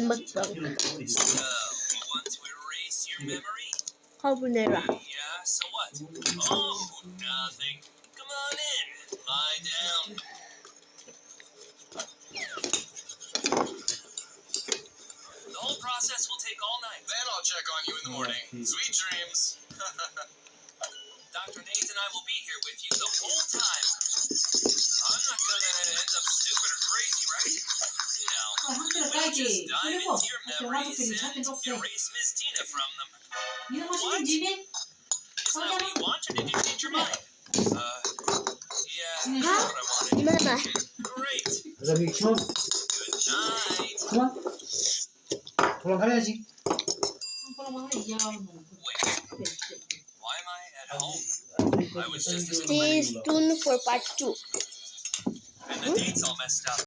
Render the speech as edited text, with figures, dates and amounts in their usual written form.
먹방. So, want to erase your memory? 카보네라. Yeah, so what? Oh, nothing. Come on in. Lie down. The whole process will take all night. Then I'll check on you in the morning. Sweet dreams. Dr. Nate and I will be here with you the whole time. I'm not gonna end up stupid or crazy, right? No. 한글을 We'll just 까야지. dive 그리고 into your memories 영화들이 and 찾는 거 없대. erase Miss Tina from them. 이런 거 신경 지미? Isn't that what you want, or did you change your mind? Yeah, 응. that's what I wanted. 이만아. Great. 그다음에 키워 Good night. 그만 돌아가야지. 그럼 하나 이해하면 Wait, why am I at home? I was just Stay tuned for part 2. And the date's all messed up.